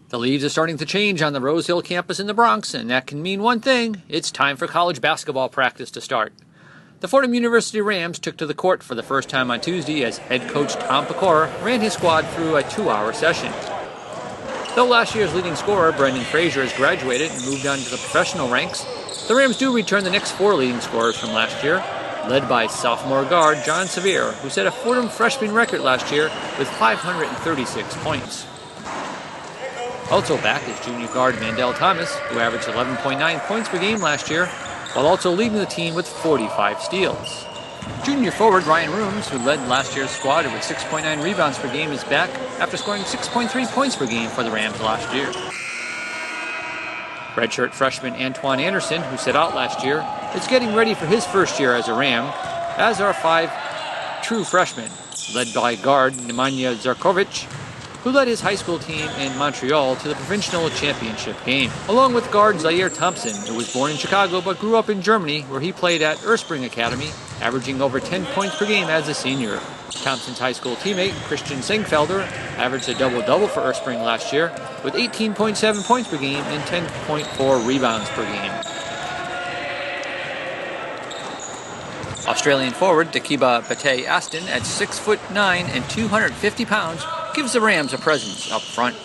The leaves are starting to change on the Rose Hill campus in the Bronx, and that can mean one thing: it's time for college basketball practice to start. The Fordham University Rams took to the court for the first time on Tuesday as head coach Tom Pecora ran his squad through a 2-hour session. Though last year's leading scorer, Brendan Frazier, has graduated and moved on to the professional ranks, the Rams do return the next 4 leading scorers from last year, led by sophomore guard John Severe, who set a Fordham freshman record last year with 536 points. Also back is junior guard Mandel Thomas, who averaged 11.9 points per game last year, while also leading the team with 45 steals. Junior forward Ryan Rooms, who led last year's squad with 6.9 rebounds per game, is back after scoring 6.3 points per game for the Rams last year. Redshirt freshman Antoine Anderson, who sat out last year, is getting ready for his first year as a Ram, as are 5 true freshmen, led by guard Nemanja Zarkovic, who led his high school team in Montreal to the provincial championship game, along with guard Zaire Thompson, who was born in Chicago but grew up in Germany, where he played at Erspring Academy, averaging over 10 points per game as a senior. Thompson's high school teammate, Christian Sengfelder, averaged a double-double for Erspring last year, with 18.7 points per game and 10.4 rebounds per game. Australian forward Dakiba Pate-Aston, at 6'9" and 250 pounds, gives the Rams a presence up front.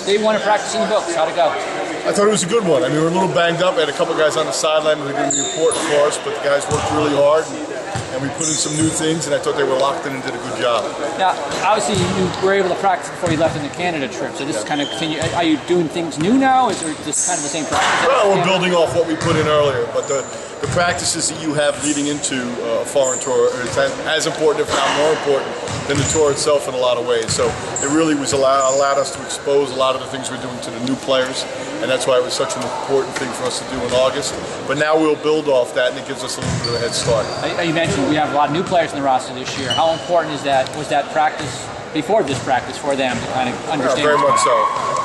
Day 1 of practice in the books. How'd it go? I thought it was a good one. I mean, we were a little banged up. We had a couple guys on the sideline who didn't report for us, but the guys worked really hard, and we put in some new things, and I thought they were locked in and did a good job. Now, obviously, you were able to practice before you left on the Canada trip, so this is kind of continue. Are you doing things new now? Is it just kind of the same practice? Well, we're building off what we put in earlier, but the practices that you have leading into a foreign tour is as important, if not more important, than the tour itself in a lot of ways. So it really was allowed us to expose a lot of the things we're doing to the new players, and that's why it was such an important thing for us to do in August. But now we'll build off that, and it gives us a little bit of a head start. You mentioned we have a lot of new players in the roster this year. How important was that practice before this practice for them to kind of understand? Very much so.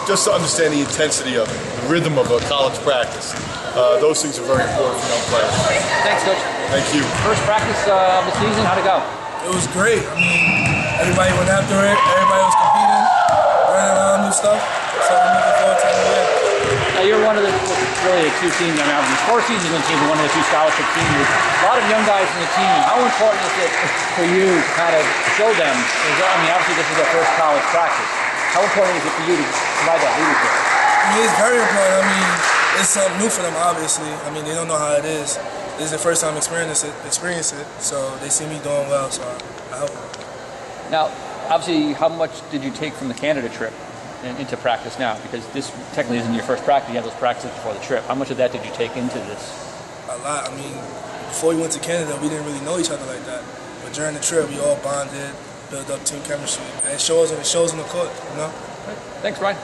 Just to understand the intensity of it, the rhythm of a college practice. Those things are very important for young players. Thanks, Coach. Thank you. First practice of the season, how'd it go? It was great. I mean, everybody went after it. Everybody was competing, learning a lot of new stuff. So I'm looking forward to it. Now, you're one of the really 2 teams. I mean, obviously 4 seasons on the team, but one of the 2 scholarship teams. A lot of young guys in the team. How important is it for you to kind of show them? I mean, obviously this is their first college practice. How important is it for you to provide that leadership? I mean, it's very important. I mean, it's something new for them, obviously. I mean, they don't know how it is. This is their first time experiencing it, so they see me doing well, so I help them. Now, obviously, how much did you take from the Canada trip into practice now? Because this technically isn't your first practice. You had those practices before the trip. How much of that did you take into this? A lot. I mean, before we went to Canada, we didn't really know each other like that. But during the trip, we all bonded, built up team chemistry. And it shows on the court, you know? Thanks, Bryan.